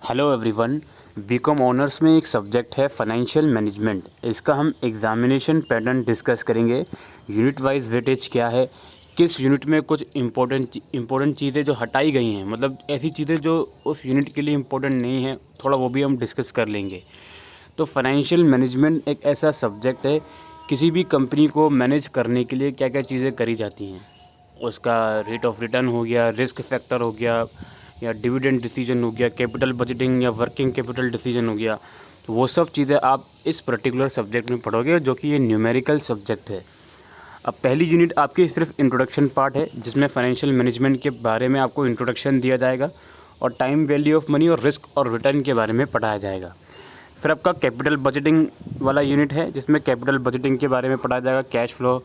Hello everyone. BCom honours में एक subject है फाइनेंशियल मैनेजमेंट। इसका हम एग्जामिनेशन पैटर्न डिस्कस करेंगे। यूनिट वाइज वेटेज क्या है, किस यूनिट में कुछ इम्पोर्टेंट चीज़ें जो हटाई गई हैं, मतलब ऐसी चीज़ें जो उस यूनिट के लिए इम्पोर्टेंट नहीं है, थोड़ा वो भी हम डिस्कस कर लेंगे। तो फाइनेंशियल मैनेजमेंट एक ऐसा सब्जेक्ट है, किसी भी कंपनी को मैनेज करने के लिए क्या क्या चीज़ें करी जाती हैं, उसका रेट ऑफ रिटर्न हो गया, रिस्क फैक्टर हो गया, या डिविडेंड डिसीजन हो गया, कैपिटल बजटिंग या वर्किंग कैपिटल डिसीजन हो गया। तो वो सब चीज़ें आप इस पर्टिकुलर सब्जेक्ट में पढ़ोगे, जो कि ये न्यूमेरिकल सब्जेक्ट है। अब पहली यूनिट आपकी सिर्फ इंट्रोडक्शन पार्ट है, जिसमें फाइनेंशियल मैनेजमेंट के बारे में आपको इंट्रोडक्शन दिया जाएगा और टाइम वैल्यू ऑफ मनी और रिस्क और रिटर्न के बारे में पढ़ाया जाएगा। फिर आपका कैपिटल बजटिंग वाला यूनिट है, जिसमें कैपिटल बजटिंग के बारे में पढ़ाया जाएगा, कैश फ्लो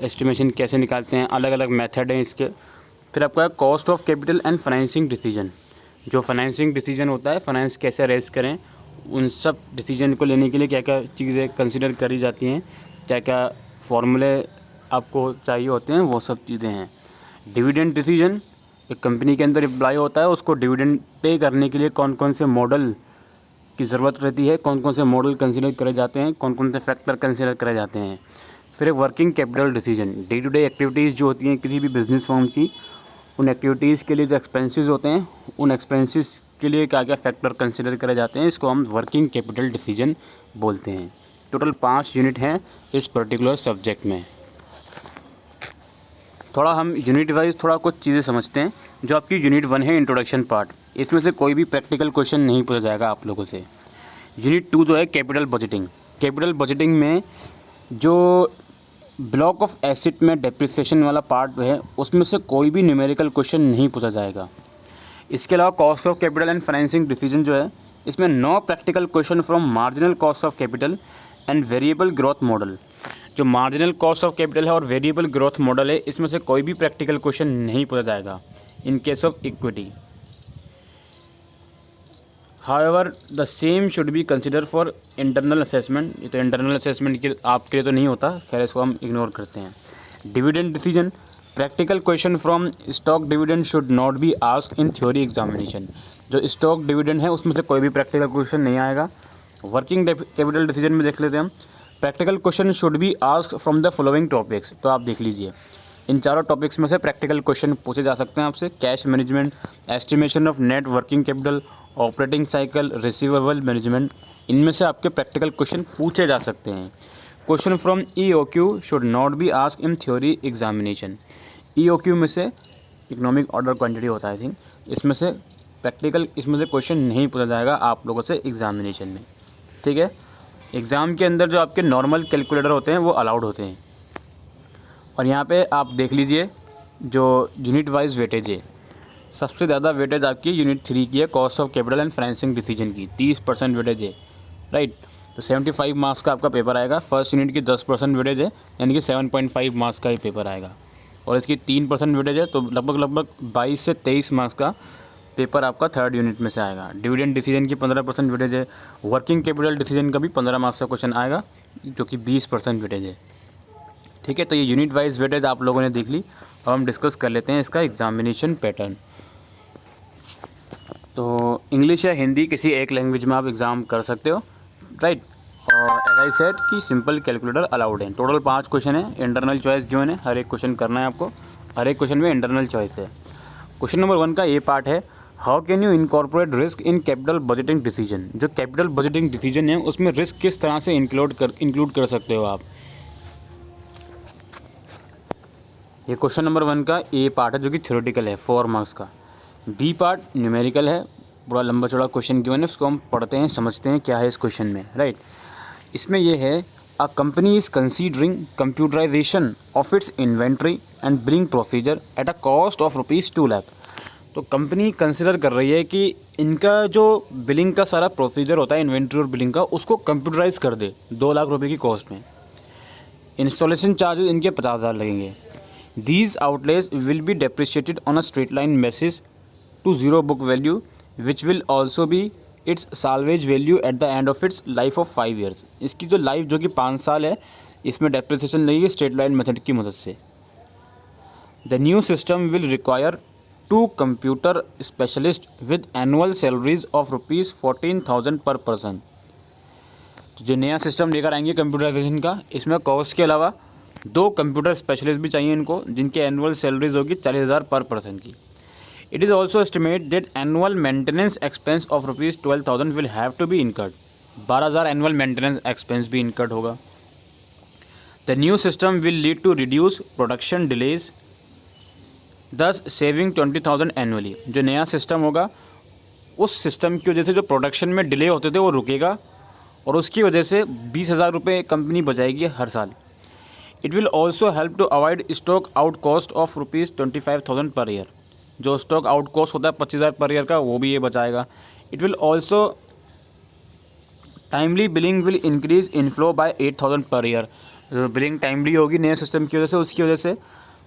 एस्टिमेशन कैसे निकालते हैं, अलग अलग मेथड हैं इसके। फिर आपका cost of capital and financing decision, जो फाइनेंसिंग डिसीजन होता है, फाइनेंस कैसे रेज करें, उन सब डिसीजन को लेने के लिए क्या क्या चीज़ें कंसिडर करी जाती हैं, क्या क्या फॉर्मूले आपको चाहिए होते हैं, वो सब चीज़ें हैं। डिविडेंड डिसीजन एक कंपनी के अंदर अप्लाई होता है, उसको डिविडेंड पे करने के लिए कौन कौन से मॉडल की ज़रूरत रहती है, कौन कौन से मॉडल कंसिडर करे जाते हैं, कौन कौन से फैक्टर कंसिडर करे जाते हैं। फिर working capital decision, day to day activities जो होती हैं किसी भी बिजनेस फर्म की, उन एक्टिविटीज़ के लिए जो एक्सपेंसेस होते हैं, उन एक्सपेंसेस के लिए क्या क्या फैक्टर कंसिडर करे जाते हैं, इसको हम वर्किंग कैपिटल डिसीजन बोलते हैं। टोटल 5 यूनिट हैं इस पर्टिकुलर सब्जेक्ट में। थोड़ा हम यूनिट वाइज थोड़ा कुछ चीज़ें समझते हैं। जो आपकी यूनिट 1 है इंट्रोडक्शन पार्ट, इसमें से कोई भी प्रैक्टिकल क्वेश्चन नहीं पूछा जाएगा आप लोगों से। यूनिट 2 जो है कैपिटल बजटिंग, कैपिटल बजटिंग में जो ब्लॉक ऑफ एसेट में डेप्रिसिएशन वाला पार्ट है, उसमें से कोई भी न्यूमेरिकल क्वेश्चन नहीं पूछा जाएगा। इसके अलावा cost of capital and financing decision जो है, इसमें no practical question from marginal cost of capital and variable growth model. जो मार्जिनल कॉस्ट ऑफ कैपिटल है और वेरिएबल ग्रोथ मॉडल है, इसमें से कोई भी प्रैक्टिकल क्वेश्चन नहीं पूछा जाएगा in case of equity. However, the same should be considered for internal assessment। ये तो इंटरनल असेसमेंट के आपके लिए तो नहीं होता, खैर इसको हम इग्नोर करते हैं। Dividend decision, practical question from stock dividend should not be asked in theory examination. जो स्टॉक डिविडेंड है उसमें से कोई भी प्रैक्टिकल क्वेश्चन नहीं आएगा। वर्किंग कैपिटल डिसीजन में देख लेते हैं हम, practical question should be asked from the following topics. तो आप देख लीजिए, इन चारों टॉपिक्स में से प्रैक्टिकल क्वेश्चन पूछे जा सकते हैं आपसे। Cash management, estimation of net working capital, operating cycle, receivable management, इनमें से आपके प्रैक्टिकल क्वेश्चन पूछे जा सकते हैं। Question from EOQ should not be asked in theory examination. EOQ में से इकोनॉमिक ऑर्डर क्वांटिटी होता है आई थिंक, इसमें से प्रैक्टिकल इसमें से क्वेश्चन नहीं पूछा जाएगा आप लोगों से एग्जामिनेशन में, ठीक है। एग्ज़ाम के अंदर जो आपके नॉर्मल कैलकुलेटर होते हैं वो अलाउड होते हैं। और यहाँ पे आप देख लीजिए जो यूनिट वाइज वेटेज है, सबसे ज़्यादा वेटेज आपकी यूनिट 3 की है, cost of capital and financing decision की 30% वेटेज है, राइट। तो 75 मार्क्स का आपका पेपर आएगा। फर्स्ट यूनिट की 10% वेटेज है, यानी कि 7.5 मार्क्स का ही पेपर आएगा। और इसकी 3% वेटेज है, तो लगभग 22 से 23 मार्क्स का पेपर आपका थर्ड यूनिट में से आएगा। डिविडेंड डिसीजन की 15% वेटेज है। वर्किंग कैपिटल डिसीजन का भी 15 मार्क्स का क्वेश्चन आएगा, जो कि 20% वेटेज है, ठीक है। तो ये यूनिट वाइज वेटेज आप लोगों ने देख ली। अब हम डिस्कस कर लेते हैं इसका एग्जामिनेशन पैटर्न। तो इंग्लिश या हिंदी किसी एक लैंग्वेज में आप एग्ज़ाम कर सकते हो, राइट। और एज आई सेड कि सिंपल कैलकुलेटर अलाउड है। टोटल 5 क्वेश्चन है, इंटरनल चॉइस गिवन है, हर एक क्वेश्चन करना है आपको, हर एक क्वेश्चन में इंटरनल चॉइस है। क्वेश्चन नंबर 1 का ये पार्ट है, how can you incorporate risk in capital budgeting decision. जो कैपिटल बजटिंग डिसीजन है उसमें रिस्क किस तरह से इंक्लूड कर सकते हो आप। ये क्वेश्चन नंबर 1 का ए पार्ट है, जो कि थ्योरेटिकल है, 4 मार्क्स का। बी पार्ट न्यूमेरिकल है, बड़ा लंबा चौड़ा क्वेश्चन गिवन है, उसको हम पढ़ते हैं, समझते हैं क्या है इस क्वेश्चन में, राइट। इसमें यह है, a company is considering computerization of its inventory and billing procedure at a cost of ₹2 lakh. तो कंपनी कंसिडर कर रही है कि इनका जो बिलिंग का सारा प्रोसीजर होता है, इन्वेंट्री और बिलिंग का, उसको कंप्यूटराइज कर दे 2 लाख रुपये की कॉस्ट में। इंस्टॉलेशन चार्जेस इनके 50,000 लगेंगे। These outlays will be depreciated on a straight line basis to zero book value, which will also be its salvage value at the end of its life of 5 years। इसकी जो life जो कि 5 साल है, इसमें depreciation लगेगी straight line method की मदद से। The new system will require 2 computer specialist with annual salaries of ₹14,000 पर पर्सन। तो जो नया सिस्टम लेकर आएंगे कंप्यूटराइजेशन का, इसमें कोर्स के अलावा 2 कंप्यूटर स्पेशलिस्ट भी चाहिए इनको, जिनके एनुअल सैलरीज होगी 40,000 पर पर्सन की। It is also estimate that annual maintenance expense of ₹12,000 will have to be incurred. 12,000 annual maintenance expense भी इनकर्ड होगा। The new system will lead to reduce production delays, thus saving 20,000 annually. जो नया system होगा उस system की वजह से जो प्रोडक्शन में डिले होते थे वो रुकेगा और उसकी वजह से 20,000 रुपये कंपनी बचाएगी हर साल। It will also help to avoid stock out cost of ₹25,000 per year. जो स्टॉक आउट कॉस्ट होता है 25,000 पर ईयर का, वो भी ये बचाएगा। It will also timely billing will increase inflow by 8,000 per year. जो बिलिंग टाइमली होगी नए सिस्टम की वजह से, उसकी वजह से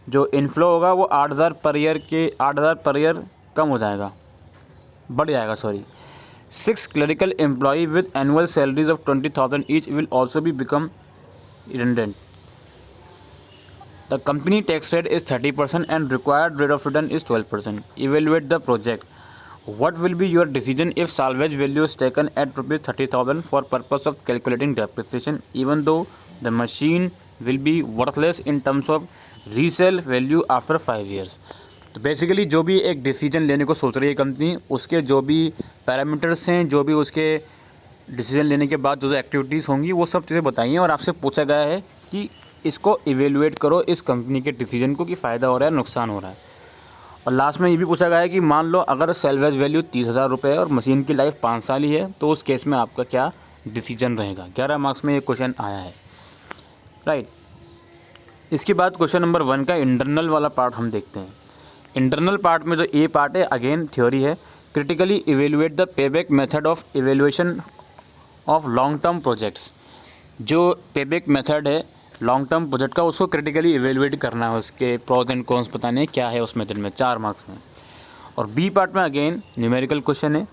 जो इनफ्लो होगा वो 8,000 पर ईयर कम हो जाएगा, बढ़ जाएगा, sorry. 6 clerical employee with annual salaries of 20,000 each will also be become redundant. The company tax rate is 30% and required rate of return is 12%. Evaluate the project. What will be your decision if salvage value is taken at ₹30,000 for purpose of calculating depreciation, even though the machine will be worthless in terms of resale value after 5 years? तो basically जो भी एक decision लेने को सोच रही है company, उसके जो भी पैरामीटर्स हैं, जो भी उसके डिसीजन लेने के बाद जो एक्टिविटीज़ होंगी, वो सब चीज़ें बताई हैं और आपसे पूछा गया है कि इसको इवेलुएट करो इस कंपनी के डिसीजन को, कि फ़ायदा हो रहा है, नुकसान हो रहा है। और लास्ट में ये भी पूछा गया है कि मान लो अगर सेल्वेज वैल्यू 30,000 रुपये है और मशीन की लाइफ 5 साल ही है, तो उस केस में आपका क्या डिसीजन रहेगा। 11 मार्क्स में ये क्वेश्चन आया है, राइट। इसके बाद क्वेश्चन नंबर 1 का इंटरनल वाला पार्ट हम देखते हैं। इंटरनल पार्ट में जो ए पार्ट है, अगेन थ्योरी है। Critically evaluate the payback method of evaluation of long term projects. जो पेबैक मेथड है लॉन्ग टर्म प्रोजेक्ट का, उसको क्रिटिकली इवेलुएट करना है, उसके प्रोज एंड कॉन्स बताने क्या है उस मेथड में, 4 मार्क्स में। और बी पार्ट में अगेन न्यूमेरिकल क्वेश्चन है।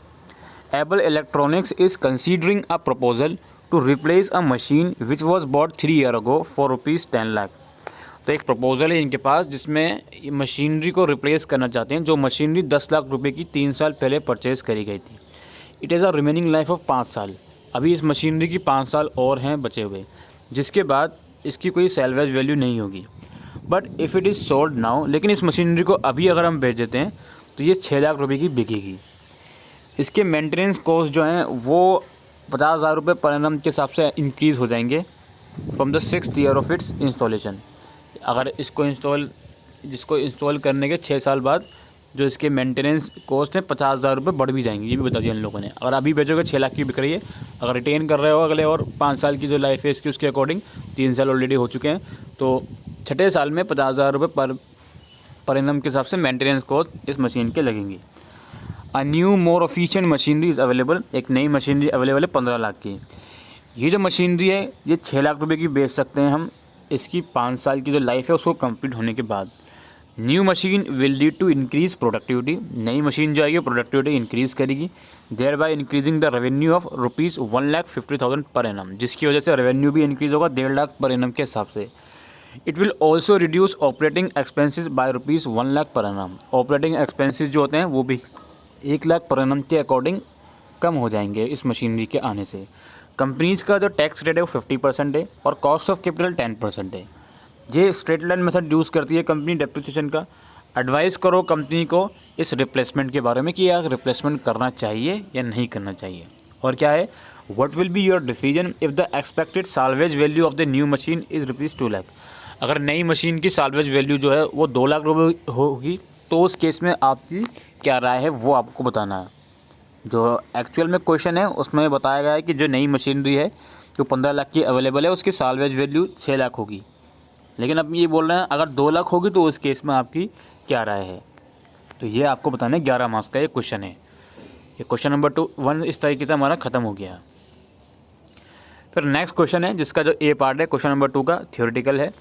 Able electronics is considering a proposal to replace a machine which was bought 3 year ago for ₹10 lakh. तो एक प्रपोजल है इनके पास जिसमें मशीनरी को रिप्लेस करना चाहते हैं, जो मशीनरी 10 लाख रुपए की 3 साल पहले परचेज़ करी गई थी। It is a remaining life of 5 साल। अभी इस मशीनरी की 5 साल और हैं बचे हुए, जिसके बाद इसकी कोई सेल्वेज वैल्यू नहीं होगी। But if it is sold now, लेकिन इस मशीनरी को अभी अगर हम बेच देते हैं तो ये 6 लाख रुपए की बिकेगी। इसके मेंटेनेंस कॉस्ट जो हैं वो 50,000 रुपये पर एनम के हिसाब से इंक्रीज़ हो जाएंगे from the 6th year of its installation. अगर जिसको इंस्टॉल करने के 6 साल बाद जो इसके मेंटेनेंस कॉस्ट है 50,000 रुपये बढ़ भी जाएंगे, ये भी बता दिया इन लोगों ने। अगर अभी बेचोगे 6 लाख की बिक रही है, अगर रिटेन कर रहे हो अगले और 5 साल की जो लाइफ है इसकी, उसके अकॉर्डिंग 3 साल ऑलरेडी हो चुके हैं, तो 6ठे साल में 50,000 रुपये पर एनम के हिसाब से मेंटेनेंस कॉस्ट इस मशीन के लगेंगी। A new more efficient machinery is available. एक नई मशीनरी अवेलेबल है 15 लाख की। ये जो मशीनरी है ये 6 लाख रुपये की बेच सकते हैं हम, इसकी 5 साल की जो लाइफ है उसको कंप्लीट होने के बाद। New machine will lead to increase productivity. नई मशीन जो आएगी प्रोडक्टिविटी इंक्रीज़ करेगी, thereby increasing the revenue of ₹1,50,000 per annum, जिसकी वजह से रेवेन्यू भी इंक्रीज़ होगा 1.5 लाख पर एनम के हिसाब से। It will also reduce operating expenses by ₹1 lakh per annum. Operating expenses जो होते हैं वो भी 1 लाख पर एनम के अकॉर्डिंग कम हो जाएंगे इस मशीनरी के आने से। कंपनीज़ का जो टैक्स रेट है वो 50% है और कॉस्ट ऑफ कैपिटल 10% है। ये स्ट्रेट लाइन मेथड यूज़ करती है कंपनी डेप्रिसिएशन का। एडवाइस करो कंपनी को इस रिप्लेसमेंट के बारे में कि यार रिप्लेसमेंट करना चाहिए या नहीं करना चाहिए। और क्या है, what will be your decision if the expected salvage value of the new machine is ₹2 lakh. अगर नई मशीन की साल्वेज वैल्यू जो है वो 2 लाख रुपये होगी, तो उस केस में आपकी क्या राय है वो आपको बताना है। जो एक्चुअल में क्वेश्चन है उसमें बताया गया है कि जो नई मशीनरी है जो 15 लाख की अवेलेबल है उसकी साल्वेज वैल्यू 6 लाख होगी, लेकिन अब ये बोल रहे हैं अगर 2 लाख होगी तो उस केस में आपकी क्या राय है। तो ये आपको बताना है, 11 मार्क्स का ये क्वेश्चन है। ये क्वेश्चन नंबर 1 इस तरीके से हमारा ख़त्म हो गया। फिर नेक्स्ट क्वेश्चन है जिसका जो ए पार्ट है क्वेश्चन नंबर 2 का, थियोरेटिकल है।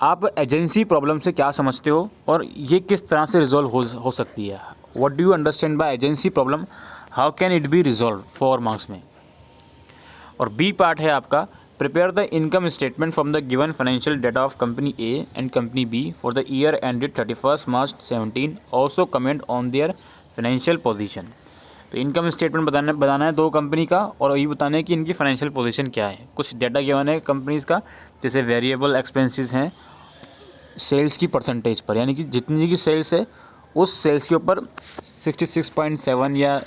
आप एजेंसी प्रॉब्लम से क्या समझते हो और ये किस तरह से रिजॉल्व हो सकती है। What do you understand by agency problem, how can it be resolve, 4 marks में। और बी पार्ट है आपका prepare the income statement from the given financial data of company A and company B for the year ended 31 March 2017. Also comment on their financial position. तो income statement बताना है दो company का, और ये बताना है कि इनकी फाइनेंशियल पोजीशन क्या है. कुछ डाटा गिवन है कंपनीज़ का, जैसे वेरिएबल एक्सपेंसेस हैं सेल्स की परसेंटेज पर, यानी कि जितनी की सेल्स है उस सेल्स के ऊपर 66.7 या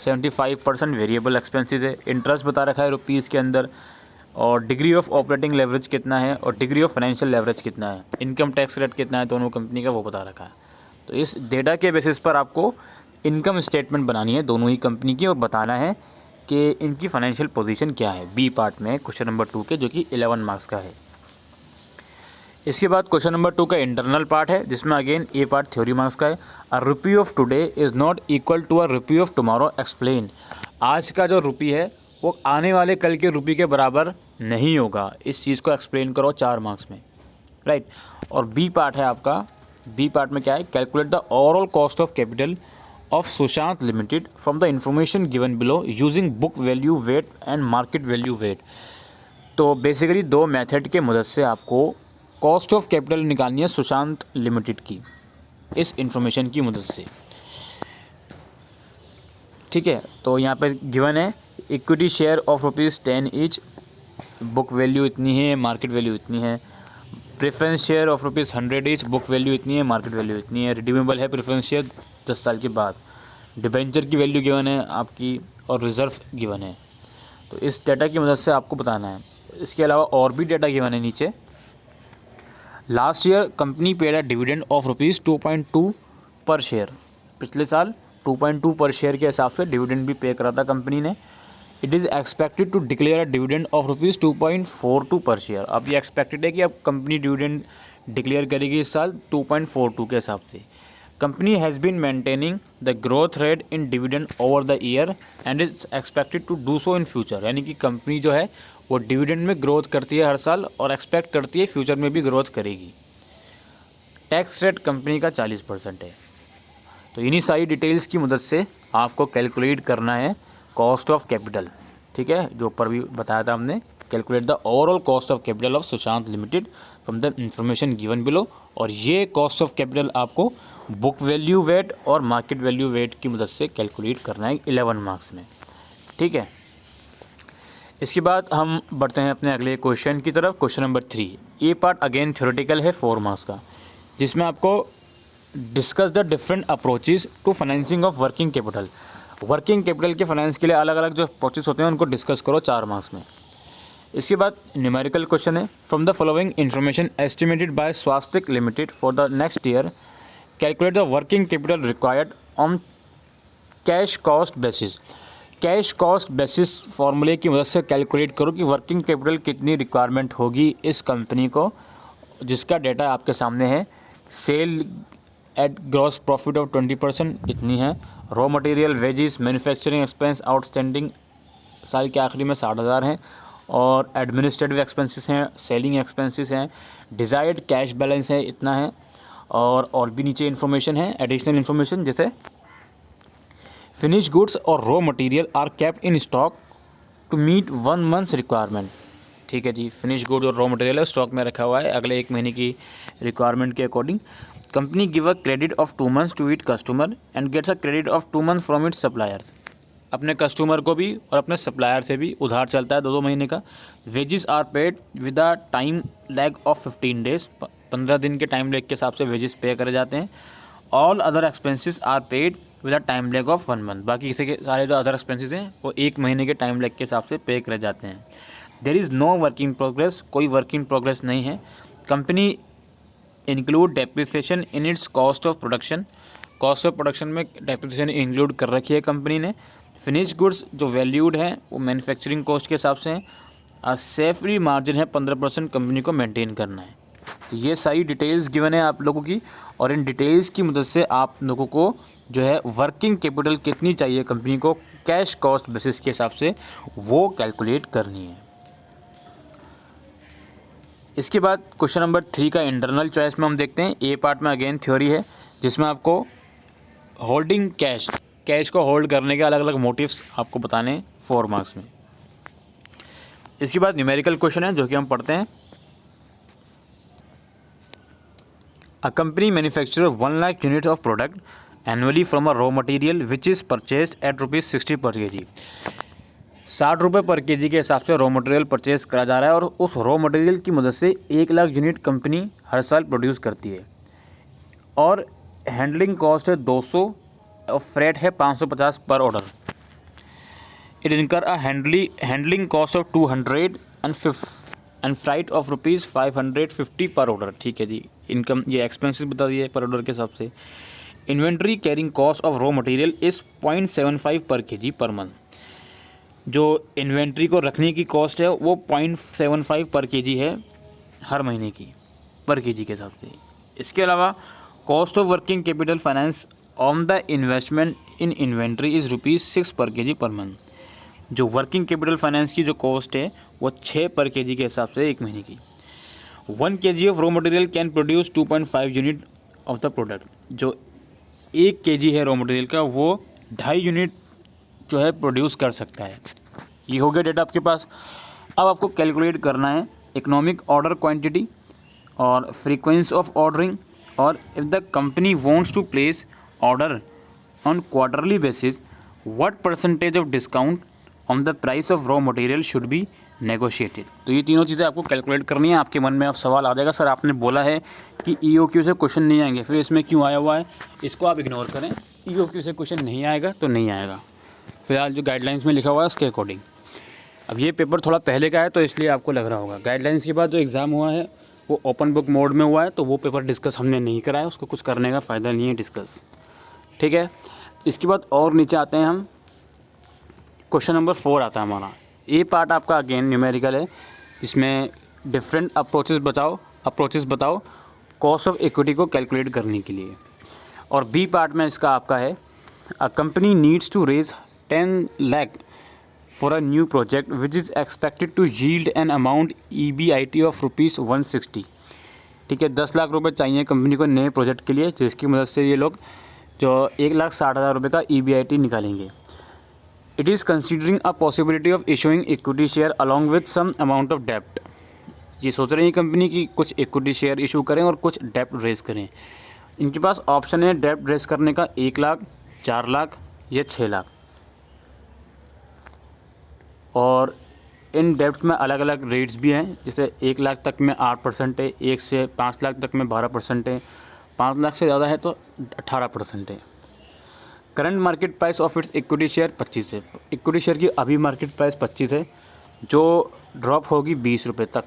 75% वेरिएबल एक्सपेंसेस है. इंटरेस्ट बता रखा है रुपीज़ के अंदर, और डिग्री ऑफ ऑपरेटिंग लेवरेज कितना है और डिग्री ऑफ फाइनेंशियल लेवरेज कितना है, इनकम टैक्स रेट कितना है दोनों कंपनी का वो बता रखा है. तो इस डेटा के बेसिस पर आपको इनकम स्टेटमेंट बनानी है दोनों ही कंपनी की, और बताना है कि इनकी फाइनेंशियल पोजीशन क्या है. बी पार्ट में क्वेश्चन नंबर 2 के, जो कि 11 मार्क्स का है. इसके बाद क्वेश्चन नंबर 2 का इंटरनल पार्ट है, जिसमें again a part theory marks का है. A rupee of today is not equal to a rupee of tomorrow, explain. आज का जो रुपी है वो आने वाले कल के रुपी के बराबर नहीं होगा, इस चीज़ को एक्सप्लेन करो 4 मार्क्स में, राइट. और बी पार्ट है आपका, बी पार्ट में क्या है, calculate the overall cost of capital of Sushant limited from the information given below using book value weight and market value weight. तो बेसिकली दो मेथड के मदद से आपको कॉस्ट ऑफ कैपिटल निकालनी है सुशांत लिमिटेड की, इस इंफॉर्मेशन की मदद से, ठीक है. तो यहाँ पर गिवन है equity share of ₹10 each, book value इतनी है, मार्केट वैल्यू इतनी है. Preference share of ₹100 each, book value इतनी है, मार्केट वैल्यू इतनी है. रिडीमेबल है प्रेफरेंस शेयर 10 साल के बाद. डिबेंचर की वैल्यू गिवन है आपकी, और रिजर्व गिवन है. तो इस डाटा की मदद से आपको बताना है. इसके अलावा और भी डाटा गिवन है नीचे. Last year company paid a dividend of ₹2.2 पर शेयर. पिछले साल 2.2 पर शेयर के हिसाब से डिविडेंड भी पे करा था कंपनी ने. It is expected to declare a dividend of ₹2.42 per share. अब ये एक्सपेक्टेड है कि अब कंपनी डिविडेंड डिक्लेयर करेगी इस साल 2.42 के हिसाब से. Company has been maintaining the growth rate in dividend over the year and is expected to do so in future. यानी कि कंपनी जो है वो डिविडेंड में ग्रोथ करती है हर साल, और एक्सपेक्ट करती है फ्यूचर में भी ग्रोथ करेगी. टैक्स रेट कंपनी का 40% है. तो इन्हीं सारी डिटेल्स की मदद से आपको कैलकुलेट करना है कॉस्ट ऑफ कैपिटल, ठीक है, जो ऊपर भी बताया था हमने. Calculate the overall cost of capital of Sushant limited from the information given below. और ये कॉस्ट ऑफ कैपिटल आपको बुक वैल्यू वेट और मार्केट वैल्यू वेट की मदद से कैलकुलेट करना है 11 मार्क्स में, ठीक है. इसके बाद हम बढ़ते हैं अपने अगले क्वेश्चन की तरफ. Question number 3, A part again theoretical है 4 मार्क्स का, जिसमें आपको discuss the different approaches to financing of working capital. Working capital के फाइनेंस के लिए अलग अलग जो अप्रोचेस होते हैं उनको डिस्कस करो 4 मार्क्स में. इसके बाद न्यूमेरिकल क्वेश्चन है. From the following information estimated by Swastik limited for the next year, calculate the working capital required on cash cost basis. Cash cost basis फार्मूले की मदद से कैलकुलेट करो कि वर्किंग कैपिटल कितनी रिक्वायरमेंट होगी इस कंपनी को, जिसका डाटा आपके सामने है. Sale at gross profit of 20% इतनी है. Raw material, wages, manufacturing expense outstanding साल के आखिरी में 60,000 हैं. और एडमिनिस्ट्रेटिव एक्सपेंसेस हैं, सेलिंग एक्सपेंसेस हैं. डिज़ायर्ड कैश बैलेंस है इतना है. और भी नीचे इन्फॉर्मेशन है, एडिशनल इन्फॉर्मेशन, जैसे फिनिश गुड्स और raw material are kept in stock to meet 1 months requirement. ठीक है जी, फिनिश गुड और रॉ मटेरियल स्टॉक में रखा हुआ है अगले 1 महीने की रिक्वायरमेंट के according. Company give a credit of 2 months to it customer and gets a credit of 2 months from its suppliers. अपने कस्टमर को भी और अपने सप्लायर से भी उधार चलता है 2 महीने का. Wages are paid with a time lag of 15 days. 15 दिन के टाइम लैग के हिसाब से वेजेस पे करे जाते हैं. All other expenses are paid with a time lag of 1 month. बाकी किसी के सारे जो अदर एक्सपेंसेस हैं वो 1 महीने के टाइम लैग के हिसाब से पे करे जाते हैं. There is no work in progress. कोई वर्क इन प्रोग्रेस नहीं है. Company include depreciation in its cost of production. Cost of production में डेप्रिसिएशन इंक्लूड कर रखी है कंपनी ने. फिनिश गुड्स जो वैल्यूड हैं वो मैन्युफैक्चरिंग कॉस्ट के हिसाब से हैं. सेफरी मार्जिन है 15% कंपनी को मेंटेन करना है. तो ये सारी डिटेल्स गिवन है आप लोगों की, और इन डिटेल्स की मदद से आप लोगों को जो है वर्किंग कैपिटल कितनी चाहिए कंपनी को कैश कॉस्ट बेसिस के हिसाब से वो कैलकुलेट करनी है. इसके बाद क्वेश्चन नंबर 3 का इंटरनल चॉइस में हम देखते हैं. ए पार्ट में अगेन थ्योरी है, जिसमें आपको होल्डिंग कैश को होल्ड करने के अलग अलग मोटिव्स आपको बताने 4 मार्क्स में. इसके बाद न्यूमेरिकल क्वेश्चन है जो कि हम पढ़ते हैं। A company manufacture 1 lakh unit of product annually from a raw material which is purchase at ₹60 per के जी। 60 रुपये पर के जी के हिसाब से रॉ मटेरियल परचेज करा जा रहा है और उस रॉ मटेरियल की मदद से 1 लाख यूनिट कंपनी हर साल प्रोड्यूस करती है और हैंडलिंग कॉस्ट है 200 और फ्रेट है 550 per order. It incur a handling cost of 200 and freight of ₹550 per order. ठीक है जी, इनकम ये एक्सपेंसेस बता दिए पर ऑर्डर के हिसाब से। Inventory carrying cost of raw material is 0.75 पर के जी पर मंथ। जो इन्वेंट्री को रखने की कॉस्ट है वो 0.75 पर के जी है हर महीने की पर के जी के हिसाब से। इसके अलावा cost of working capital finance on the investment in inventory is ₹6 पर के जी पर मंथ। जो वर्किंग कैपिटल फाइनेंस की जो कॉस्ट है वो 6 पर के जी के हिसाब से एक महीने की। 1 kg of raw material can produce 2.5 unit of the product. जो 1 kg है रॉ मटेरियल का वो 2.5 यूनिट जो है प्रोड्यूस कर सकता है। ये हो गया डेटा आपके पास। अब आपको कैलकुलेट करना है इकोनॉमिक ऑर्डर क्वांटिटी और फ्रीक्वेंसी ऑफ ऑर्डरिंग, और if the company wants to place order on quarterly basis what percentage of discount on the price of raw material should be negotiated. तो ये तीनों चीज़ें आपको कैलकुलेट करनी है। आपके मन में अब सवाल आ जाएगा, सर आपने बोला है कि EOQ से क्वेश्चन नहीं आएंगे, फिर इसमें क्यों आया हुआ है? इसको आप इग्नोर करें, EOQ से क्वेश्चन नहीं आएगा तो नहीं आएगा। फिलहाल जो गाइडलाइंस में लिखा हुआ है उसके अकॉर्डिंग। अब ये पेपर थोड़ा पहले का है तो इसलिए आपको लग रहा होगा। गाइडलाइंस के बाद जो एग्ज़ाम हुआ है वो ओपन बुक मोड में हुआ है, तो वो पेपर डिस्कस हमने नहीं करा है, उसको कुछ करने का फ़ायदा नहीं है डिस्कस। ठीक है, इसके बाद और नीचे आते हैं हम। क्वेश्चन नंबर 4 आता है हमारा। ए पार्ट आपका अगेन न्यूमेरिकल है, इसमें डिफरेंट अप्रोचेस बताओ कॉस्ट ऑफ इक्विटी को कैलकुलेट करने के लिए। और बी पार्ट में इसका आपका है a company needs to raise 10 lakh for a new project which is expected to yield an amount EBIT of ₹160। ठीक है, 10 लाख रुपए चाहिए कंपनी को नए प्रोजेक्ट के लिए, जिसकी मदद से ये लोग जो 1,60,000 रुपये का EBIT निकालेंगे। It is considering a possibility of issuing equity share along with some amount of डेप्ट। ये सोच रहे हैं कंपनी की कुछ इक्विटी शेयर इशू करें और कुछ डेप्ट रेज करें। इनके पास ऑप्शन है डेप्ट रेज करने का 1 लाख, 4 लाख या 6 लाख। और इन डेप्ट में अलग अलग रेट्स भी हैं, जैसे 1 लाख तक में 8% है, 1 से 5 लाख तक में 12% है, 5 लाख से ज़्यादा है तो 18% है। Current market price of its equity share 25 है। इक्विटी शेयर की अभी मार्केट प्राइस 25 है, जो ड्रॉप होगी 20 रुपये तक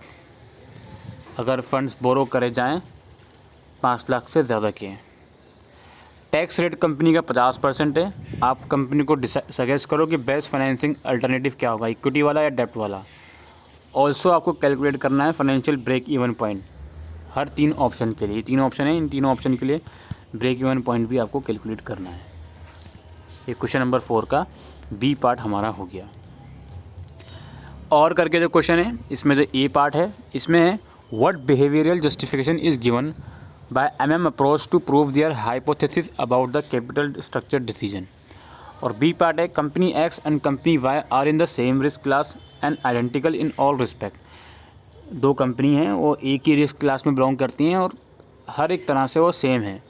अगर फंड्स बोरो करे जाएं 5 लाख से ज़्यादा के। टैक्स रेट कंपनी का 50% है। आप कंपनी को सजेस्ट करो कि बेस्ट फाइनेंसिंग अल्टरनेटिव क्या होगा, इक्विटी वाला या डेप्ट वाला। ऑल्सो आपको कैलकुलेट करना है फाइनेंशियल ब्रेक इवन पॉइंट हर 3 ऑप्शन के लिए। 3 ऑप्शन है, इन तीनों ऑप्शन के लिए ब्रेक इवन पॉइंट भी आपको कैलकुलेट करना है। ये क्वेश्चन नंबर 4 का बी पार्ट हमारा हो गया। और करके जो क्वेश्चन है इसमें जो ए पार्ट है इसमें है what behavioural justification is given by MM approach to prove their hypothesis about the capital structure decision. और बी पार्ट है company X and company Y are in the same risk class and identical in all respect. 2 company हैं वो एक ही risk class में belong करती हैं और हर एक तरह से वो सेम है,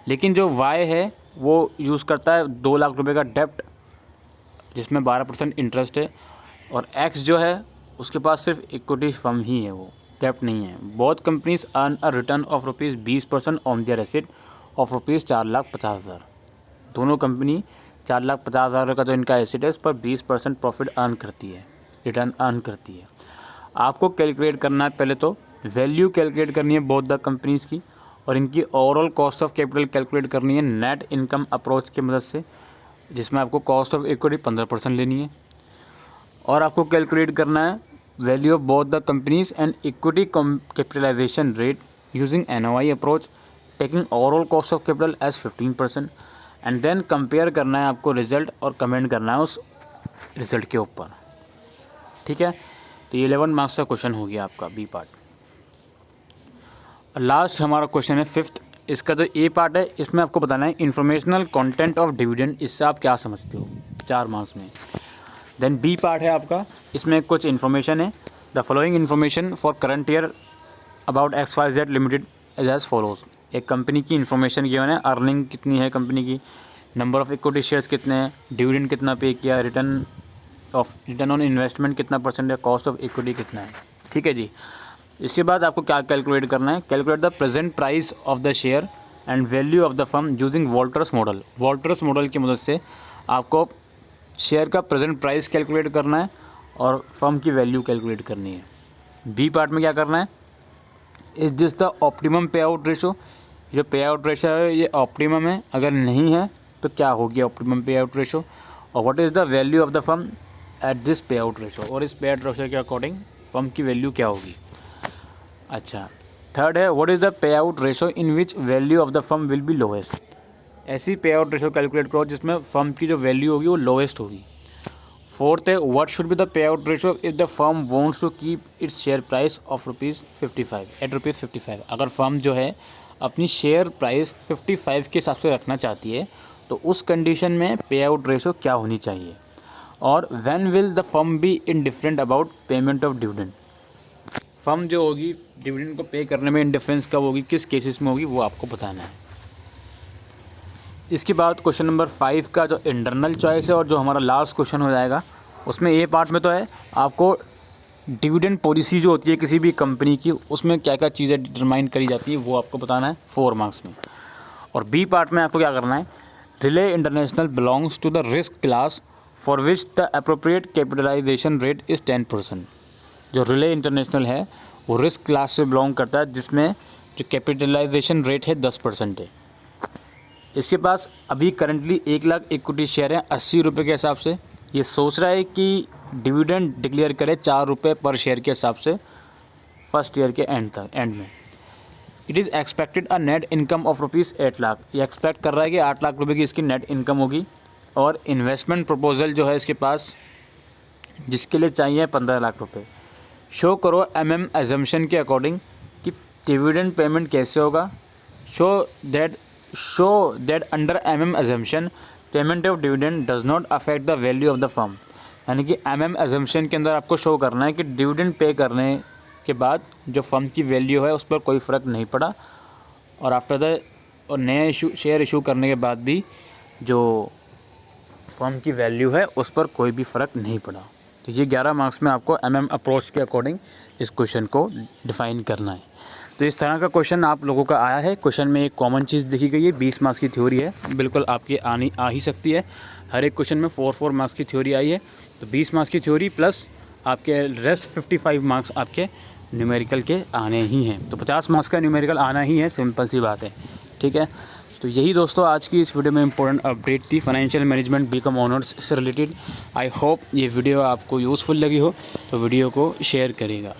लेकिन जो Y है वो यूज़ करता है 2 लाख रुपए का डेप्ट जिसमें 12% इंटरेस्ट है, और X जो है उसके पास सिर्फ इक्विटी फर्म ही है, वो डेप्ट नहीं है। Both companies earn a return of ₹20% on their asset of ₹4,50,000। दोनों कंपनी 4,50,000 का जो इनका एसेट है उस पर 20% प्रॉफिट अर्न करती है, रिटर्न अर्न करती है। आपको कैलकुलेट करना है, पहले तो वैल्यू कैलकुलेट करनी है बोथ द कंपनीज़ की, और इनकी overall cost of capital calculate करनी है नेट इनकम अप्रोच की मदद से, जिसमें आपको कॉस्ट ऑफ इक्विटी 15% लेनी है। और आपको कैलकुलेट करना है value of both the companies and equity capitalisation rate using NOI approach taking overall cost of capital as 15%, and then compare करना है आपको रिजल्ट और कमेंट करना है उस रिजल्ट के ऊपर। ठीक है, तो ये 11 मार्क्स का क्वेश्चन हो गया आपका बी पार्ट। लास्ट हमारा क्वेश्चन है 5th। इसका जो ए पार्ट है इसमें आपको बताना है इन्फॉर्मेशनल कंटेंट ऑफ डिविडेंड। इससे आप क्या समझते हो 4 मार्क्स में। देन बी पार्ट है आपका, इसमें कुछ इन्फॉर्मेशन है। The following information for current year about XYZ limited is as follows. एक कंपनी की इन्फॉर्मेशन गिवन है, अर्निंग कितनी है कंपनी की, नंबर ऑफ इक्विटी शेयर्स कितने हैं, डिविडेंड कितना पे किया, रिटर्न ऑन इन्वेस्टमेंट कितना परसेंट है, कॉस्ट ऑफ इक्विटी कितना है। ठीक है जी। इसके बाद आपको क्या कैलकुलेट करना है, calculate the present price of the share and value of the firm using Walter's model. Walter's model की मदद से आपको शेयर का प्रेजेंट प्राइस कैलकुलेट करना है और फर्म की वैल्यू कैलकुलेट करनी है। बी पार्ट में क्या करना है, इज दिस द ऑप्टिमम पे आउट रेशो। जो पे आउट रेशो है ये ऑप्टिमम है, अगर नहीं है तो क्या होगी ऑप्टिमम पे आउट रेशो, और what is the value of the firm at this पे आउट रेशो, और इस पे आउट रेशो के अकॉर्डिंग फर्म की वैल्यू क्या होगी। अच्छा, थर्ड है what is the payout ratio in which value of the firm will be lowest. ऐसी पे आउट रेशो कैलकुलेट करो जिसमें फर्म की जो वैल्यू होगी वो लोएस्ट होगी। फोर्थ है what should be the payout ratio if the firm wants to keep its share price of ₹55 at ₹55। अगर फर्म जो है अपनी शेयर प्राइस 55 के हिसाब से रखना चाहती है तो उस कंडीशन में पे आउट रेशो क्या होनी चाहिए। और when will the firm be indifferent about payment of dividend. Firm जो होगी डिविडेंड को पे करने में इंडिफरेंस कब होगी, किस केसेस में होगी, वो आपको बताना है। इसके बाद क्वेश्चन नंबर 5 का जो इंटरनल चॉइस है और जो हमारा लास्ट क्वेश्चन हो जाएगा, उसमें ए पार्ट में तो है आपको डिविडेंड पॉलिसी जो होती है किसी भी कंपनी की, उसमें क्या क्या चीज़ें डिटरमाइन करी जाती है वो आपको बताना है 4 मार्क्स में। और बी पार्ट में आपको क्या करना है, Riley international belongs to the risk class for which the appropriate capitalisation rate is 10%। जो रिले इंटरनेशनल है वो रिस्क क्लास से बिलोंग करता है जिसमें जो कैपिटलाइजेशन रेट है 10% है। इसके पास अभी करंटली 1 लाख इक्विटी शेयर हैं 80 रुपये के हिसाब से। ये सोच रहा है कि डिविडेंड डिक्लेयर करे 4 रुपये पर शेयर के हिसाब से फर्स्ट ईयर के एंड में। It is expected a net income of ₹8 lakh. ये एक्सपेक्ट कर रहा है कि 8 लाख रुपये की इसकी नेट इनकम होगी। और इन्वेस्टमेंट प्रपोजल जो है इसके पास जिसके लिए चाहिए 15 लाख रुपये। शो करो एजम्पशन के अकॉर्डिंग कि डिविडेंड पेमेंट कैसे होगा। Show that under assumption payment of dividend does not affect the value of the firm. यानी कि एजम्पशन के अंदर आपको शो करना है कि डिविडेंड पे करने के बाद जो फर्म की वैल्यू है उस पर कोई फ़र्क नहीं पड़ा, और आफ्टर द और नया शेयर इशू करने के बाद भी जो फर्म की वैल्यू है उस पर कोई भी फ़र्क नहीं पड़ा। तो ये 11 मार्क्स में आपको अप्रोच के अकॉर्डिंग इस क्वेश्चन को डिफ़ाइन करना है। तो इस तरह का क्वेश्चन आप लोगों का आया है। क्वेश्चन में एक कॉमन चीज़ देखी गई है, 20 मार्क्स की थ्योरी है, बिल्कुल आपकी आ ही सकती है। हर एक क्वेश्चन में 4 मार्क्स की थ्योरी आई है, तो 20 मार्क्स की थ्योरी प्लस आपके रेस्ट 55 मार्क्स आपके न्यूमेरिकल के आने ही हैं। तो 50 मार्क्स का न्यूमेरिकल आना ही है, सिंपल सी बात है। ठीक है, तो यही दोस्तों आज की इस वीडियो में इंपॉर्टेंट अपडेट थी फाइनेंशियल मैनेजमेंट बीकॉम ऑनर्स से रिलेटेड। आई होप ये वीडियो आपको यूज़फुल लगी हो, तो वीडियो को शेयर करेगा।